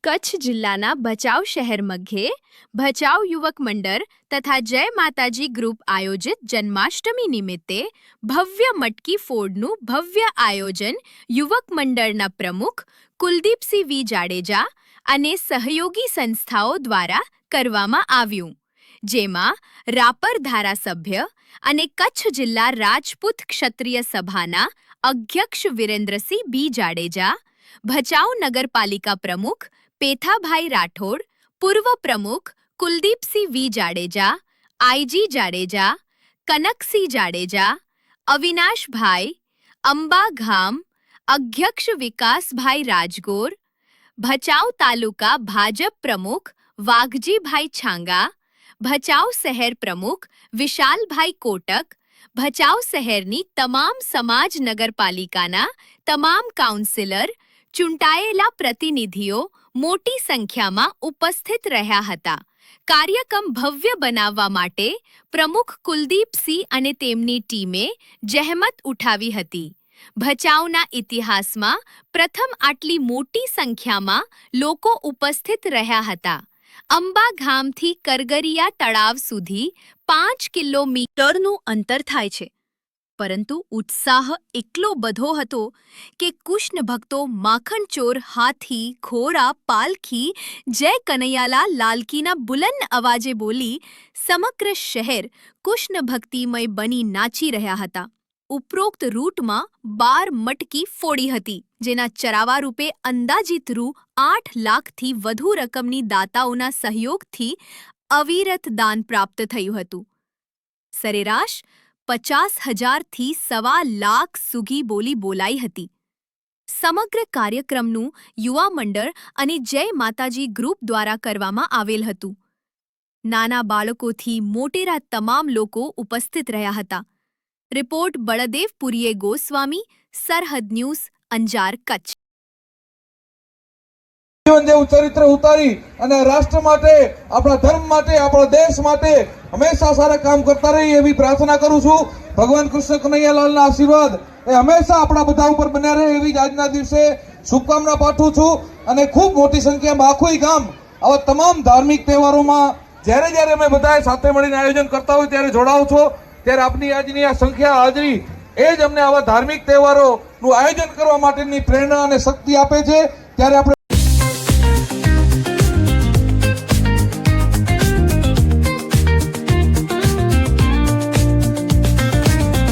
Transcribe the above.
કચ્છ જિલ્લાના ભચાઉ શહેર મધ્યે ભચાઉ યુવક મંડળ તથા જય માતાજી ગ્રુપ આયોજિત જન્માષ્ટમી નિમિત્તે ભવ્ય મટકી ફોડનું ભવ્ય આયોજન યુવક મંડળના પ્રમુખ કુલદીપસિંહ વી જાડેજા અને સહયોગી સંસ્થાઓ દ્વારા કરવામાં આવ્યું, જેમાં રાપર ધારાસભ્ય અને કચ્છ જિલ્લા રાજપૂત ક્ષત્રિય સભાના અધ્યક્ષ વિરેન્દ્રસિંહ બી જાડેજા, ભચાઉ નગરપાલિકા પ્રમુખ પેથાભાઈ રાઠોડ, પૂર્વ પ્રમુખ કુલદીપસિંહ વી જાડેજા, આઈજી જાડેજા, કનકસિંહ જાડેજા, અવિનાશભાઈ, અંબા ગામ અધ્યક્ષ વિકાસભાઈ રાજગોર, ભચાઉ તાલુકા ભાજપ પ્રમુખ વાઘજીભાઈ છાંગા, ભચાઉ શહેર પ્રમુખ વિશાલભાઈ કોટક, ભચાઉ શહેરની તમામ સમાજ નગરપાલિકાના તમામ કાઉન્સિલર, ચૂંટાયેલા પ્રતિનિધિઓ મોટી સંખ્યામાં ઉપસ્થિત રહ્યા હતા. કાર્યક્રમ ભવ્ય બનાવવા માટે પ્રમુખ કુલદીપસિંહ અને તેમની ટીમે જહેમત ઉઠાવી હતી. ભચાઉના ઇતિહાસમાં પ્રથમ આટલી મોટી સંખ્યામાં લોકો ઉપસ્થિત રહ્યા હતા. અંબા ગામથી કરગરિયા તળાવ સુધી 5 કિલોમીટરનું અંતર થાય છે, પરંતુ ઉત્સાહ એટલો બધો હતો કે કૃષ્ણ ભક્તો માખણચોર હાથી, ઘોડા, પાલખી, જય કનૈયાલાલ લાલકીના બુલંદ અવાજે બોલી સમગ્ર શહેર કૃષ્ણ ભક્તિમય બની નાચી રહ્યા હતા. ઉપરોક્ત રૂટમાં 12 મટકી ફોડી હતી, જેના ચરાવા રૂપે અંદાજિત ₹8 લાખથી વધુ રકમની દાતાઓના સહયોગથી અવિરત દાન પ્રાપ્ત થયું હતું. સરેરાશ 50,000થી 1.25 લાખ સુધી બોલી બોલાઈ હતી. સમગ્ર કાર્યક્રમનું યુવા મંડળ અને જય માતાજી ગ્રુપ દ્વારા કરવામાં આવેલ હતું. નાના બાળકોથી મોટેરા તમામ લોકો ઉપસ્થિત રહ્યા હતા. રિપોર્ટ બળદેવ પુરીએ ગોસ્વામી, સરહદ ન્યૂઝ, અંજાર, કચ્છ. જીવન જેવું ચરિત્ર ઉતારી અને રાષ્ટ્ર માટે, આપણા ધર્મ માટે, આપણા દેશ માટે હંમેશા સારા કામ કરતા રહી એવી પ્રાર્થના કરું છું. ભગવાન કૃષ્ણ કનૈયાલાલના આશીર્વાદ એ હંમેશા આપણા બધા ઉપર બન્યા રહે એવી આજના દિવસે શુભકામના પાઠવું છું. અને ખૂબ મોટી સંખ્યામાં આખું ગામ આવા તમામ ધાર્મિક તહેવારોમાં જ્યારે અમે બધા સાથે મળીને આયોજન કરતા હોય ત્યારે જોડાવ છો, ત્યારે આપની આજની આ સંખ્યા, હાજરી એ જ અમને આવા ધાર્મિક તહેવારોનું આયોજન કરવા માટેની પ્રેરણા અને શક્તિ આપે છે. ત્યારે આપણે